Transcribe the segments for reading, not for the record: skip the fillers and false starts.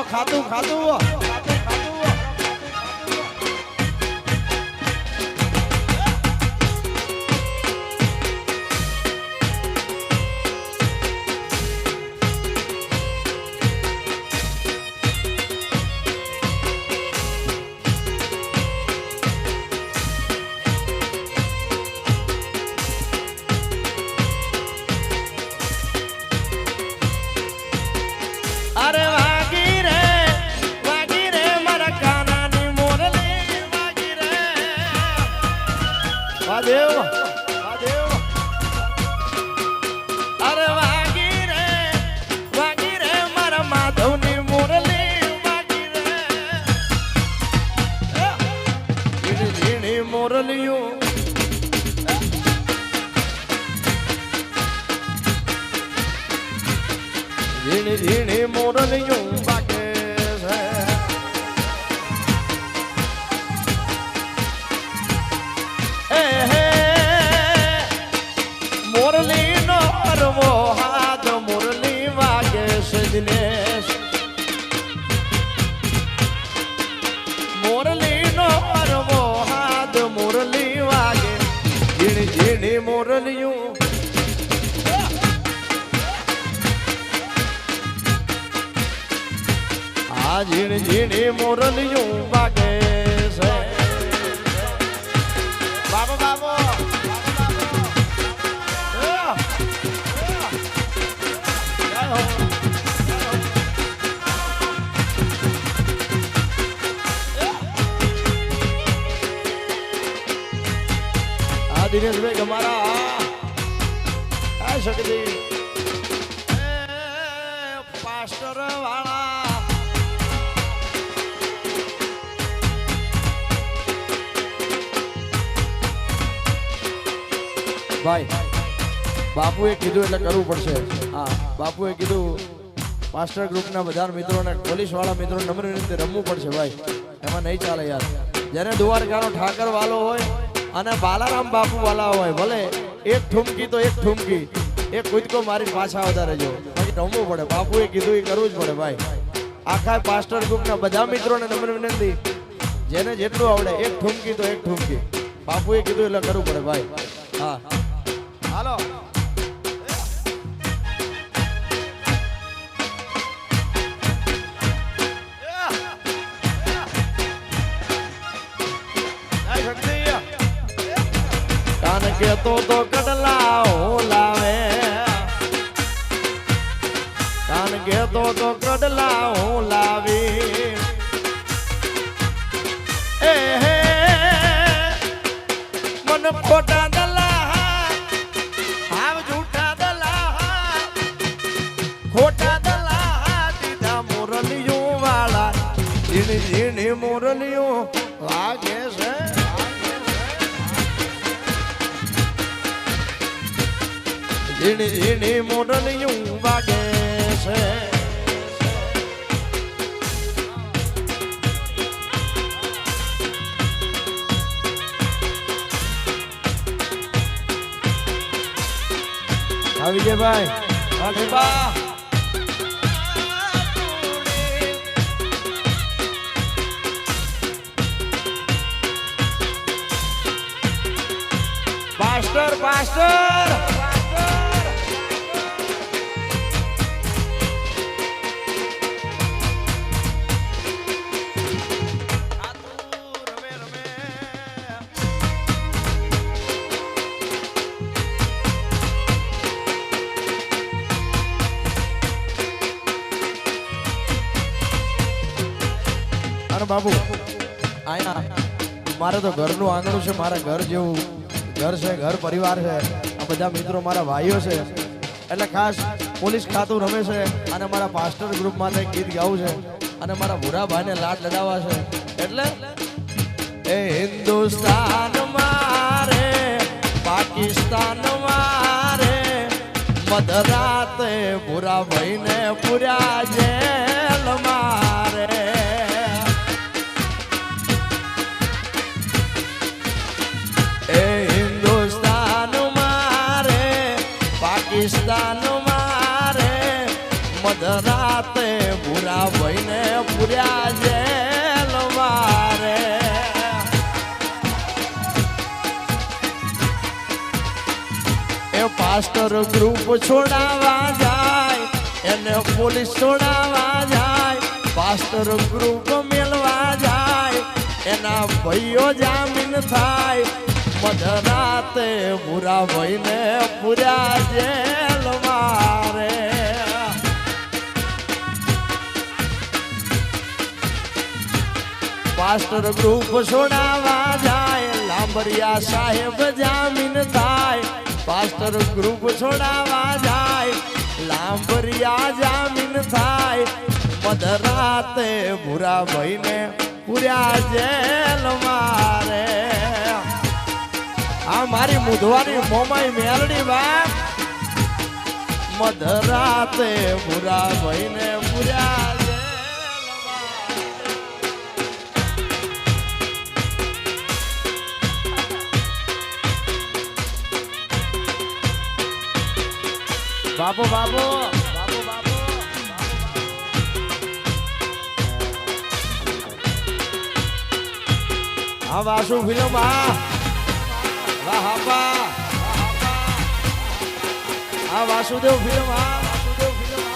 ખાતું ખાતું દેવ અરે વાગી રે મારા માધવની મુરલી વાગી રે ઝીણી ઝીણી મુરલિયું ઝીણી ઝીણી મુરલિયું વાગે છે મુરલી નો અરવો હાથ મુરલી વાગે સજનેશ મુરલી નો અરવો હાથ મુરલી વાગે ઝીણી ઝીણી મુરલિયું આ ઝીણી ઝીણી મુરલિયું વાગે છે બાબા બાબો દિનેશભાઈ અમારા આ શક્તિ પાસ્ટર વાળા ભાઈ બાપુએ કીધું એટલે કરવું પડશે હા બાપુએ કીધું પાસ્ટર ગ્રુપના બધા મિત્રોને પોલીસ વાળા મિત્રો નમ્ર રીતે રમવું પડશે ભાઈ એમાં નહીં ચાલે યાર જેને દ્વારકાનો ઠાકર વાલો હોય અને બાલારામ બાપુ વાલા હોય ભલે એક ઠુમકી તો એક ઠુમકી એક કૂદકો મારી પાછા આવતા રહેજો પછી રમવું પડે બાપુએ કીધું એ કરવું જ પડે ભાઈ આખા પાસ્ટર ગ્રુપના બધા મિત્રોને નમ્ર વિનંતી જેને જેટલું આવડે એક ઠુમકી તો એક ઠુમકી બાપુએ કીધું એટલે કરવું પડે ભાઈ હા હાલો કે તો કડલા લાવે કાન કે તો કડલા લાવી એ હે મન ખોટા દલા હાવ જૂઠા દલા ખોટા દલા દીધા મુરલિયું વાળા ઝીણી ઝીણી મુરલિયું લાગે છે ઝીણી ઝીણી મુરલિયું વાગે છે આવી ગયા ભાઈ પાસ્ટર પાસ્ટર બાબુ આયા મારે તો ઘરનું આંગણું છે મારા ઘર જેવું ઘર છે ઘર પરિવાર છે આ બધા મિત્રો મારા ભાઈઓ છે એટલે ખાસ પોલીસ ખાતું રમે છે અને મારા પાસ્ટર ગ્રુપ માટે ગીત ગાવું છે અને મારા ભૂરાભાઈને લાડ લડાવવા છે એટલે એ હિન્દુસ્તાન મારે પાકિસ્તાન મારે મધરાતે ભૂરાભાઈને પૂર્યા જેલ મારે પાકિસ્તાન મારે મધરાતે ભૂરા ભાઈને પૂર્યા જેલ મારે એ પાસ્ટર ગ્રુપ છોડાવા જાય એને પોલીસ છોડાવા જાય પાસ્ટર ગ્રુપ મેળવા જાય એના ભાઈઓ જામીન થાય મધરાતે ભૂરા ભાઈને પૂર્યા જેલ મારે પાસ્ટર ગ્રુપ છોડાવા જાય લાંબરિયા સાહેબ જામીન થાય પાસ્ટર ગ્રુપ છોડાવા જાય લાંબરિયા જામીન થાય મધરાતે ભૂરા ભાઈને પૂર્યા જેલ મારે આ મારી મુધવાની મોમાઈ મેલડી બાપ મધરાતે ભૂરા ભાઈને પૂર્યા બાબો બાબો બાબો બાબો હા વાસુ ફિલ્મ વાહ હા વાસુદેવ ફિલ્મ વાસુદેવ ફિલ્મ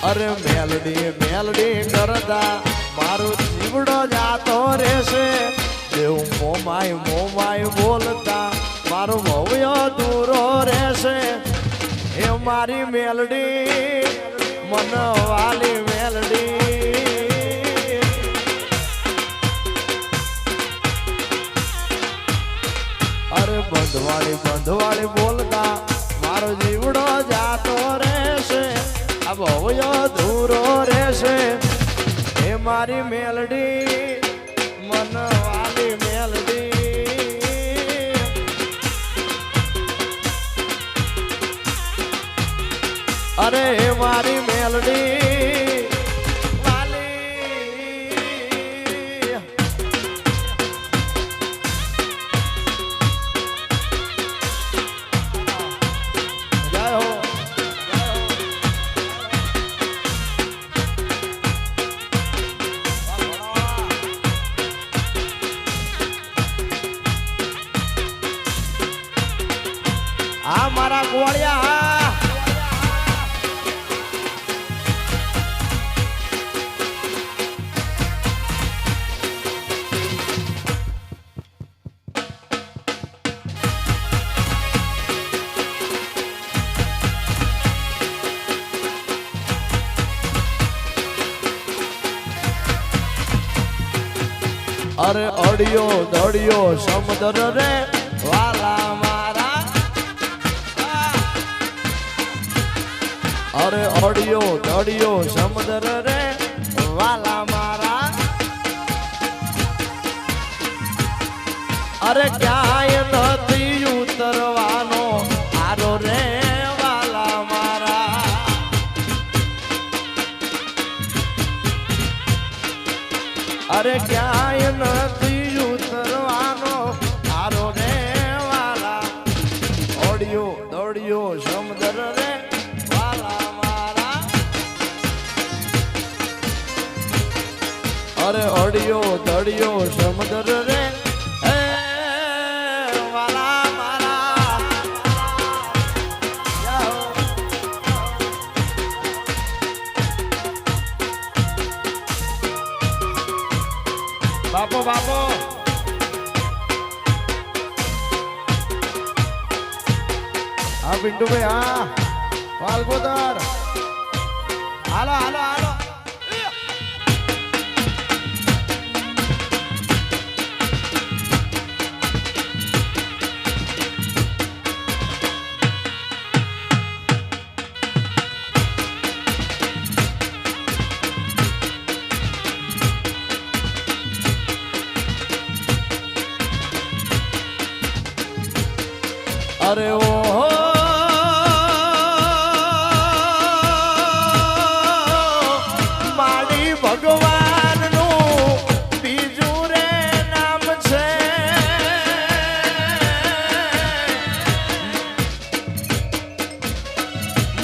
અરે મેલડી મેલડી કરતા મારો જીવડો જાતો રહેશે દેવ મોમાય બોલતા મારો ભવ્યો દૂરો રહેશે એ મારી મેલડી મનવાલી મેલડી અરે બંધવાળી બોલતા મારો જીવડો જાતો રહેશે ભવ્યો દૂરો રહેશે એ મારી મેલડી મનવાલી મેલડી અરે મારી મેલડી વાલી જય હો આ મારા ગોળિયા અરે અડિયો દડિયો સમુદ્ર રે વાલા મારા અરે અડિયો દડિયો સમુદ્ર રે વાલા મારા અરે ક્યાંય નથી ઉતરવાનો આરો રે વાલા મારા અરે ક્યાંય નથી ઉતરવાનો આરો રે વાલા અડિયો દડિયો સમુદ્ર રે અરે અડિયો દડિયો સમુદ્ર રે એ વાલા મારા બાપો બાપો હા પિન્ટુ ભાઈ હા વાલગોદર હાલો હાલો હાલો અરે ઓ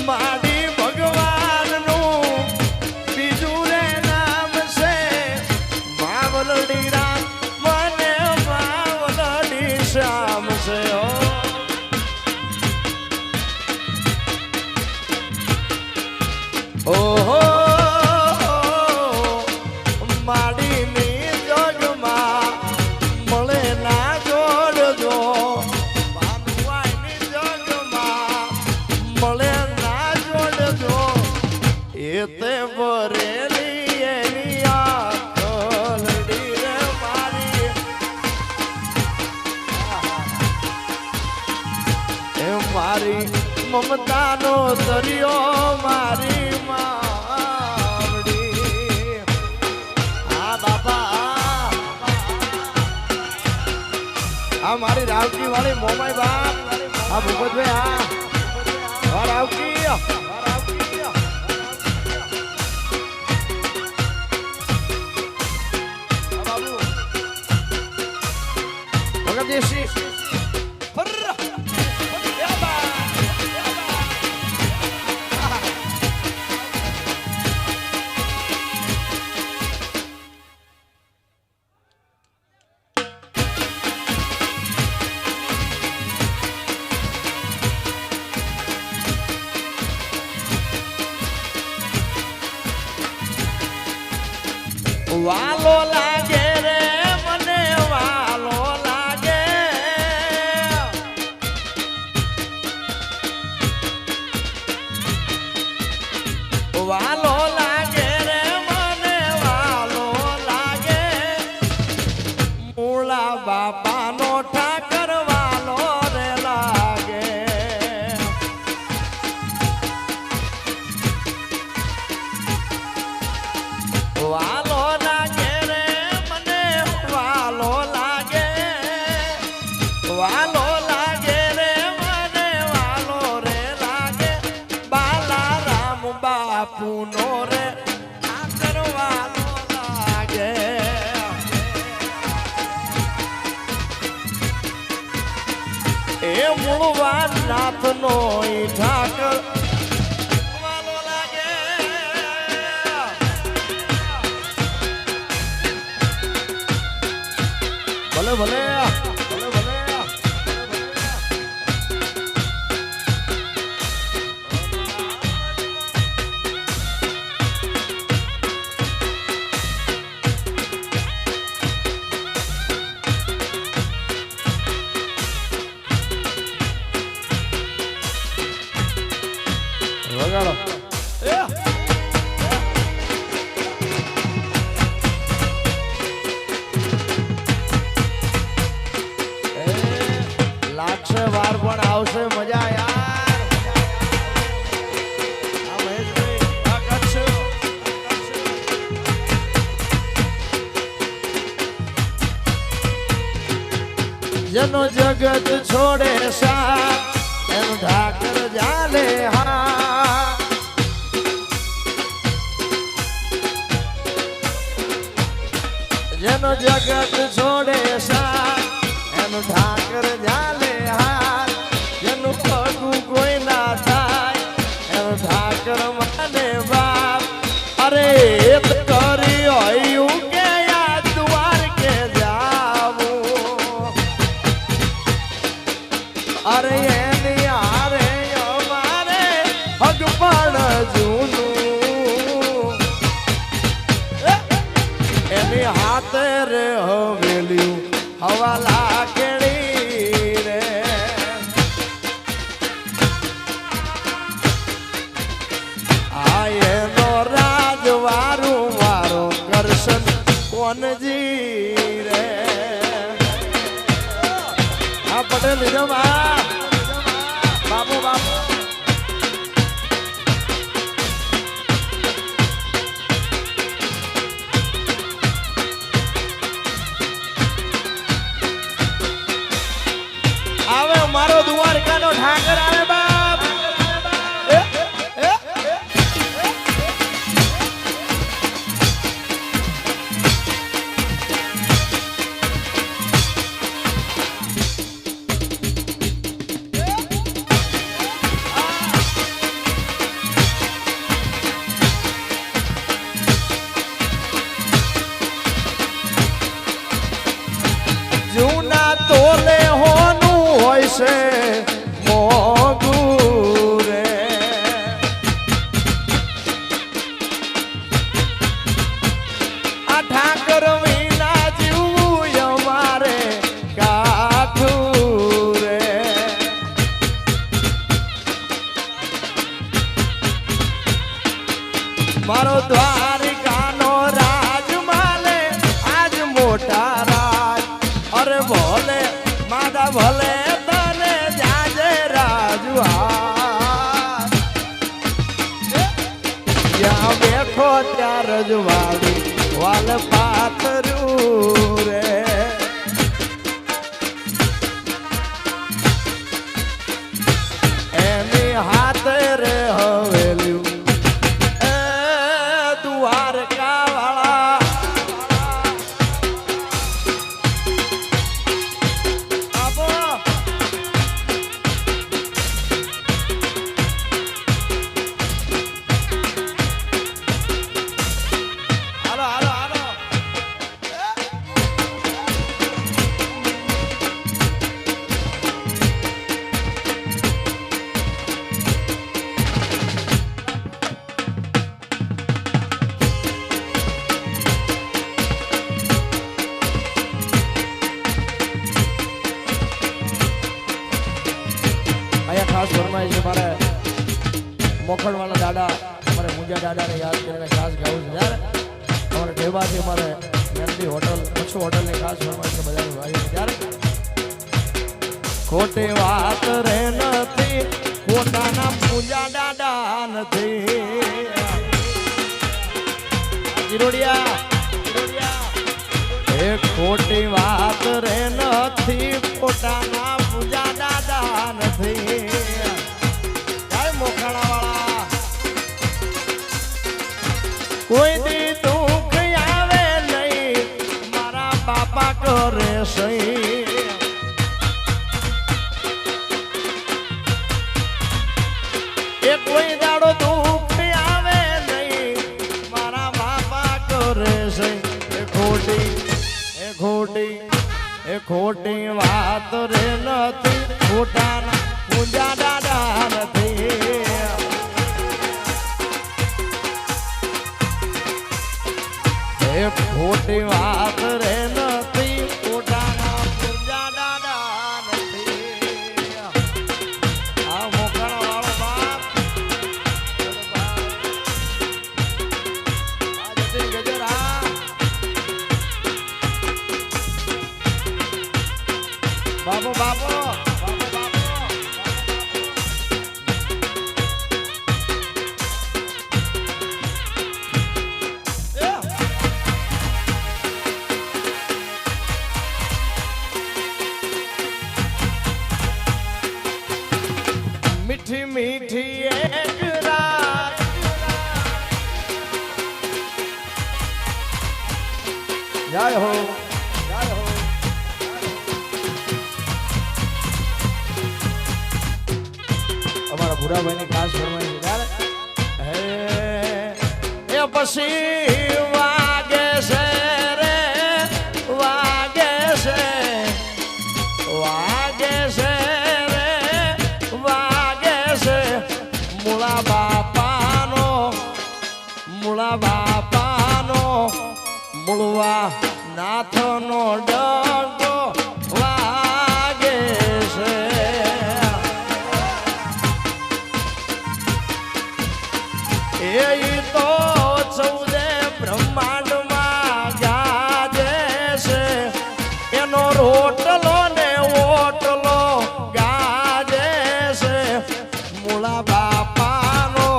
માડી ભગવાનનું બીજું રે નામ છે માવલડી રામ મને માવલડી શ્યામ છે ઓહો માડીની જગમાં મળે ના જોડજો ભાનુઆઈની જગમાં મળે ના જોડજો એ તે ભરેલી એની આંખલડી રે મારી એ મારી મમતાનો દરિયો મારી માવડી આ બાપા આ મારી રાવકી વાળી મોમાઈ બાપ આ ભૂપતભાઈ આ રાવકી બાબુ ભગત દેશી વાલો લાગે રે મને વાલો લાગે વાલો લાગે રે મને વાલો લાગે મૂળા બાપાનો ઠાકર વાલો રે લાગે વાલો વાલો લાગે રે મને વાલો રે લાગે બાલા રામ બાપુ નો રે ઠાકર વાલો લાગે એ મૂળવા નાથ નો ઠાકર વાલો લાગે ભલે ભલે વગાડો લાગશે વાર પણ આવશે મજા યાર આ મહેશભાઈ આ કચ્છ જેનો જગત છોડે સા એનું ઢાકર જાલે હા જેનો જગત છોડે સા એનું ઢાકર જાલે હા જેનું પગું કોઈ ના થાય એનું ઢાકર માને બાપ અરે એક કરી હોય કે આ દ્વાર કે જાવું અરે એની હારે અમારે હગ પણ જૂનું એની હાથે રે હવેલ્યું હવા લાગણી રે આ એનો રાજવારું વારો કરશન કોનજી રે આ પટેલ જમા બાપુ બાપુ આવે મારો દ્વારકાનો ઠાકર આવે બાપ મારો દ્વારિકાનો રાજ માલે આજ મોટા રાજ અરે ભોલે માતા ભલે તને જાજે રાજુઆ ત્યાં બેઠો ત્યાં રજવાડી વાલ પાથરું રે એની હાથ રે હવેલ્યું ખાસ ફરમાય છે મારે મોખણવાળા દાદા અમારે મુંજા દાદાને યાદ કરીને ખાસ ગાવું છે જ્યારે અમારે ઢેબાથી અમારે મેલડી હોટલ મચ્છુ હોટલની ખાસ ફરમાય છે બધા ભાઈઓ ત્યારે ખોટી વાત રે નથી પોતાના મુંજા દાદા નથી જીરોડિયા એ ખોટી વાત રે નથી પોતાના મુંજા દાદા નથી કોઈ દી દુઃખ આવે નહીં મારા બાપા કરે સહી એ કોઈ દાડો દુઃખ આવે નહીં મારા બાપા કરે સહી એ ખોટી વાત રે નથી ખોટાના પૂજા દાદા નથી ખોટી વાત રે નથી ખોટાના પૂજા દાદા નથી આ મોકળા વાળો બાપ ગજરા બાબો બાબો मीठी मीठी एक रात जय हो हमारा बुरा भाई ने खास फरमाई है ए पसी वागे से रे वागे से બાપાનો મૂળવા નાથનો ડંકો વાગે છે એ તો 14 બ્રહ્માંડમાં ગાજે છે એનો રોટલો ને ઓટલો ગાજે છે મૂળા બાપાનો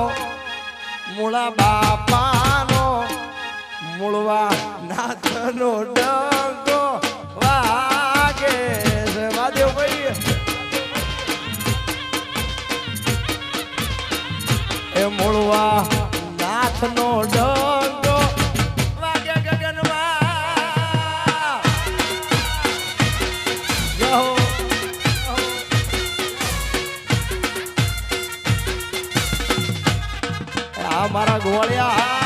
મૂળવા નાથનો ડંકો વાગે છે વાદ્યો ભાઈ એ મૂળવા નાથનો ડંકો વાગે ગગનમાં જહો આ મારા ગોળિયા